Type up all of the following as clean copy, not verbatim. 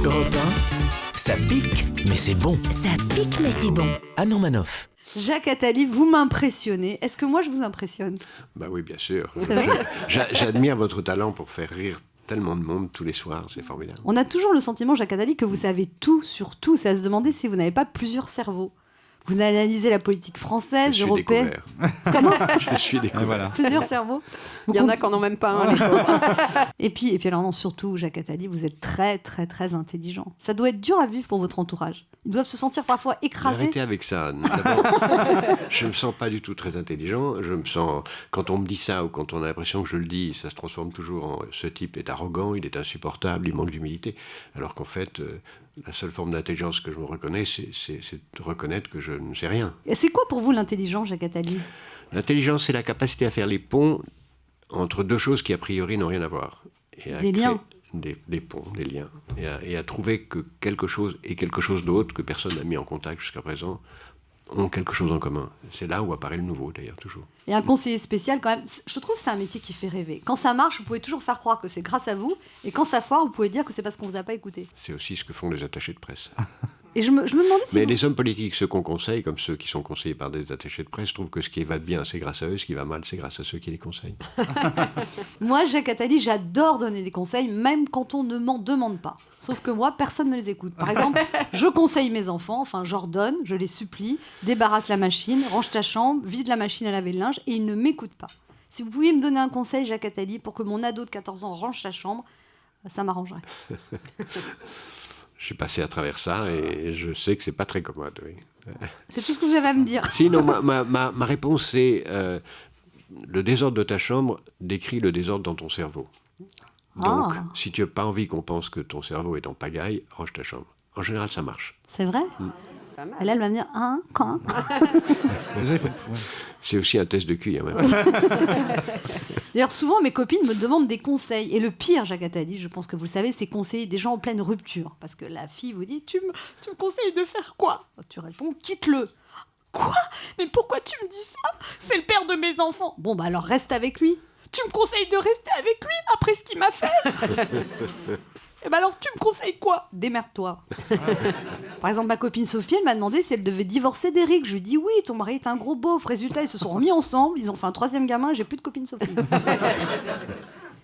Europe 1, ça pique, mais c'est bon. Ça pique, mais c'est bon. Anne Romanoff. Jacques Attali, vous m'impressionnez. Est-ce que moi, je vous impressionne ? Bah oui, bien sûr. C'est vrai ? J'admire votre talent pour faire rire tellement de monde tous les soirs, c'est formidable. On a toujours le sentiment, Jacques Attali, que vous savez tout sur tout. C'est à se demander si vous n'avez pas plusieurs cerveaux. Vous analysez la politique française, européenne. Comment ? Je suis découvert. Voilà. Plusieurs cerveaux. Il y en a qui n'en ont même pas un. Les pauvres. Et puis alors non, surtout, Jacques Attali, vous êtes très, très, très intelligent. Ça doit être dur à vivre pour votre entourage. Ils doivent se sentir parfois écrasés. Arrêtez avec ça. D'abord, je ne me sens pas du tout très intelligent. Je me sens, quand on me dit ça ou quand on a l'impression que je le dis, ça se transforme toujours en ce type est arrogant, il est insupportable, il manque d'humilité. Alors qu'en fait, la seule forme d'intelligence que je me reconnais, c'est de reconnaître que je ne sais rien. Et c'est quoi pour vous l'intelligence, Jacques Attali ? L'intelligence, c'est la capacité à faire les ponts entre deux choses qui a priori n'ont rien à voir. Et à Des liens. Des ponts, des liens. Et à trouver que quelque chose et quelque chose d'autre que personne n'a mis en contact jusqu'à présent ont quelque chose en commun. C'est là où apparaît le nouveau, d'ailleurs, toujours. Et un conseiller spécial, quand même, je trouve que c'est un métier qui fait rêver. Quand ça marche, vous pouvez toujours faire croire que c'est grâce à vous. Et quand ça foire, vous pouvez dire que c'est parce qu'on vous a pas écouté. C'est aussi ce que font les attachés de presse. Et je me demandais si Mais vous... les hommes politiques, ceux qu'on conseille, comme ceux qui sont conseillés par des attachés de presse, trouvent que ce qui va bien, c'est grâce à eux, ce qui va mal, c'est grâce à ceux qui les conseillent. Moi, Jacques Attali, j'adore donner des conseils, même quand on ne m'en demande pas. Sauf que moi, personne ne les écoute. Par exemple, je conseille mes enfants, enfin, j'ordonne, je les supplie, débarrasse la machine, range ta chambre, vide la machine à laver le linge, et ils ne m'écoutent pas. Si vous pouviez me donner un conseil, Jacques Attali, pour que mon ado de 14 ans range sa chambre, ça m'arrangerait. Je suis passé à travers ça et je sais que c'est pas très commode. Oui. C'est tout ce que vous avez à me dire. Sinon, ma réponse, c'est le désordre de ta chambre décrit le désordre dans ton cerveau. Donc, si tu n'as pas envie qu'on pense que ton cerveau est en pagaille, range ta chambre. En général, ça marche. C'est vrai ? Et là, elle va me dire, quand ? Déjà, il faut... C'est aussi un test de QI, en même. D'ailleurs, souvent, mes copines me demandent des conseils. Et le pire, Jacques Attali, je pense que vous le savez, c'est conseiller des gens en pleine rupture. Parce que la fille vous dit, tu me conseilles de faire quoi ? Tu réponds, quitte-le. Quoi ? Mais pourquoi tu me dis ça ? C'est le père de mes enfants. Bon, bah alors reste avec lui. Tu me conseilles de rester avec lui après ce qu'il m'a fait ? Et ben alors, tu me conseilles quoi ? Démerde-toi. Par exemple, ma copine Sophie, elle m'a demandé si elle devait divorcer d'Éric. Je lui ai dit oui, ton mari est un gros beauf. Résultat, ils se sont remis ensemble, ils ont fait un 3e gamin et j'ai plus de copine Sophie.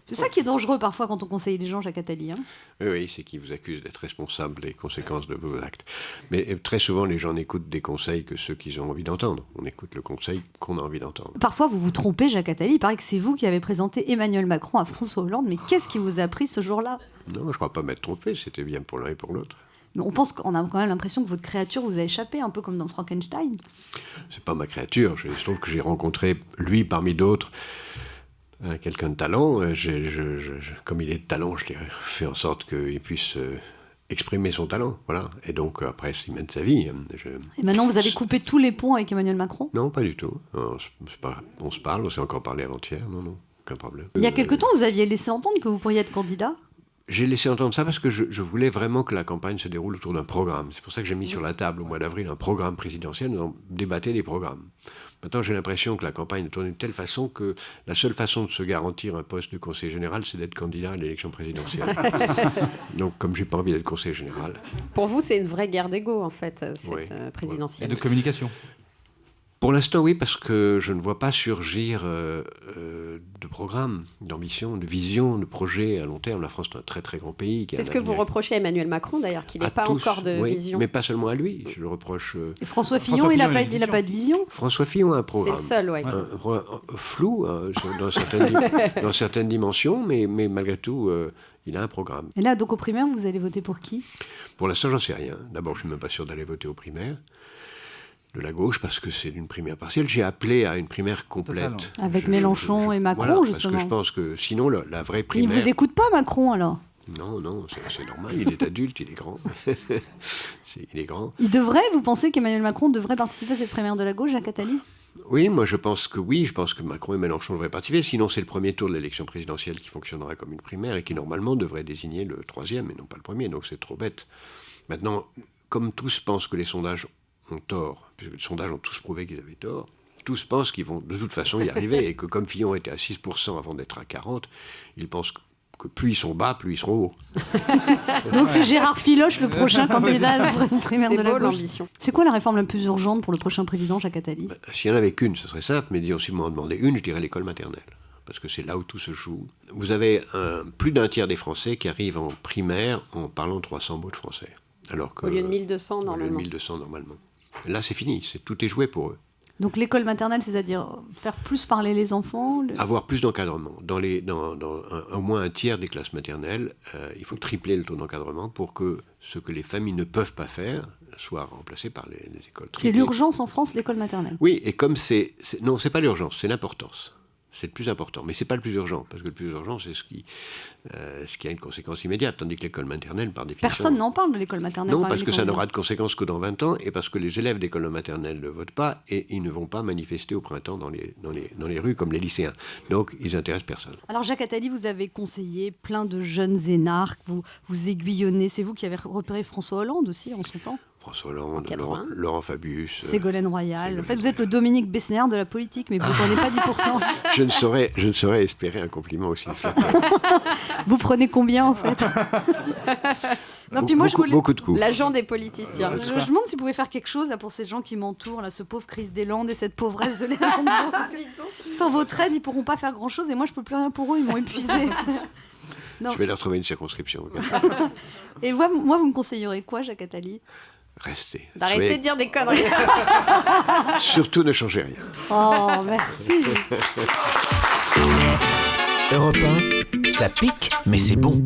C'est ça qui est dangereux parfois quand on conseille les gens, Jacques Attali. Hein. Oui, c'est qu'ils vous accusent d'être responsable des conséquences de vos actes. Mais très souvent, les gens n'écoutent des conseils que ceux qu'ils ont envie d'entendre. On écoute le conseil qu'on a envie d'entendre. Parfois, vous vous trompez, Jacques Attali. Il paraît que c'est vous qui avez présenté Emmanuel Macron à François Hollande. Mais qu'est-ce qui vous a pris ce jour-là ? Non, je ne crois pas m'être trompé. C'était bien pour l'un et pour l'autre. Mais on a quand même l'impression que votre créature vous a échappé, un peu comme dans Frankenstein. C'est pas ma créature. Je trouve que j'ai rencontré, lui parmi d'autres, quelqu'un de talent. Comme il est de talent, je l'ai fait en sorte qu'il puisse exprimer son talent. Voilà. Et donc, après, il mène sa vie. Et maintenant, vous avez coupé tous les ponts avec Emmanuel Macron ? Non, pas du tout. On se parle, on s'est encore parlé avant-hier. Non, aucun problème. Il y a quelque temps, vous aviez laissé entendre que vous pourriez être candidat ? J'ai laissé entendre ça parce que je voulais vraiment que la campagne se déroule autour d'un programme. C'est pour ça que j'ai mis sur la table au mois d'avril un programme présidentiel. Nous débattions des programmes. Maintenant, j'ai l'impression que la campagne est tournée de telle façon que la seule façon de se garantir un poste de conseiller général, c'est d'être candidat à l'élection présidentielle. Donc, comme je n'ai pas envie d'être conseiller général... Pour vous, c'est une vraie guerre d'ego, en fait, cette présidentielle. Et de communication. Pour l'instant, oui, parce que je ne vois pas surgir de programme, d'ambition, de vision, de projet à long terme. La France est un très très grand pays. C'est ce que vous reprochez à Emmanuel Macron, d'ailleurs, qu'il n'ait pas tous, encore de vision. Mais pas seulement à lui. Je le reproche... Et François Fillon, il n'a pas de vision. François Fillon a un programme. C'est le seul, oui. Un programme flou dans certaines dimensions, mais malgré tout... il a un programme. Et là, donc au primaire, vous allez voter pour qui ? Pour l'instant, j'en sais rien. D'abord, je ne suis même pas sûr d'aller voter aux primaires de la gauche, parce que c'est une primaire partielle. J'ai appelé à une primaire complète. Totalement. Avec Mélenchon et Macron, voilà, justement. Parce que je pense que sinon, la vraie primaire... Il ne vous écoute pas, Macron, alors ? Non, c'est normal. Il est adulte, il est grand. Il est grand. Vous pensez qu'Emmanuel Macron devrait participer à cette primaire de la gauche, Jacques Attali ? Oui, moi je pense que oui. Je pense que Macron et Mélenchon devraient participer. Sinon, c'est le premier tour de l'élection présidentielle qui fonctionnera comme une primaire et qui, normalement, devrait désigner le 3e et non pas le premier. Donc, c'est trop bête. Maintenant, comme tous pensent que les sondages ont tort, puisque les sondages ont tous prouvé qu'ils avaient tort, tous pensent qu'ils vont de toute façon y arriver et que comme Fillon était à 6% avant d'être à 40%, ils pensent que plus ils sont bas, plus ils seront hauts. Donc c'est Gérard Filoche, le prochain candidat primaire C'est de la beau gauche. l'ambition. C'est quoi la réforme la plus urgente pour le prochain président, Jacques Attali? S'il n'y en avait qu'une, ce serait simple, mais si vous m'en demandez une, je dirais l'école maternelle. Parce que c'est là où tout se joue. Vous avez plus d'un tiers des Français qui arrivent en primaire en parlant 300 mots de français. Alors que, Au lieu de 1200 au lieu de normalement. 1200 normalement. Là, c'est fini, tout est joué pour eux. Donc l'école maternelle, c'est-à-dire faire plus parler les enfants Avoir plus d'encadrement. Dans au moins un tiers des classes maternelles, il faut tripler le taux d'encadrement pour que ce que les familles ne peuvent pas faire soit remplacé par les écoles. C'est l'urgence en France, l'école maternelle. Oui, et comme non, c'est pas l'urgence, c'est l'importance. C'est le plus important, mais c'est pas le plus urgent, parce que le plus urgent, c'est ce qui a une conséquence immédiate, tandis que l'école maternelle, par définition... Personne n'en parle de l'école maternelle. Non, parce que ça n'aura de conséquences que dans 20 ans, et parce que les élèves d'école maternelle ne votent pas, et ils ne vont pas manifester au printemps dans les rues comme les lycéens. Donc, ils intéressent personne. Alors, Jacques Attali, vous avez conseillé plein de jeunes énarques, vous aiguillonnez. C'est vous qui avez repéré François Hollande aussi, en son temps. François Hollande, 80. Laurent Fabius... Ségolène Royal. En fait, vous êtes le Dominique Besnéard de la politique, mais vous ne prenez pas 10%. Je ne saurais espérer un compliment aussi. Vous prenez combien, en fait? Non, puis moi, beaucoup de coups. L'agent des politiciens. Je me demande si vous pouvez faire quelque chose là, pour ces gens qui m'entourent, là, ce pauvre Chris Deslandes et cette pauvresse de Léa Landau, parce que sans votre aide, ils ne pourront pas faire grand-chose, et moi, je ne peux plus rien pour eux, ils m'ont épuisé. Non. Je vais leur trouver une circonscription. Et moi, vous me conseillerez quoi, Jacques Attali? Restez. D'arrêter de dire des conneries. Surtout ne changez rien. Oh, merci. Europe 1, ça pique, mais c'est bon.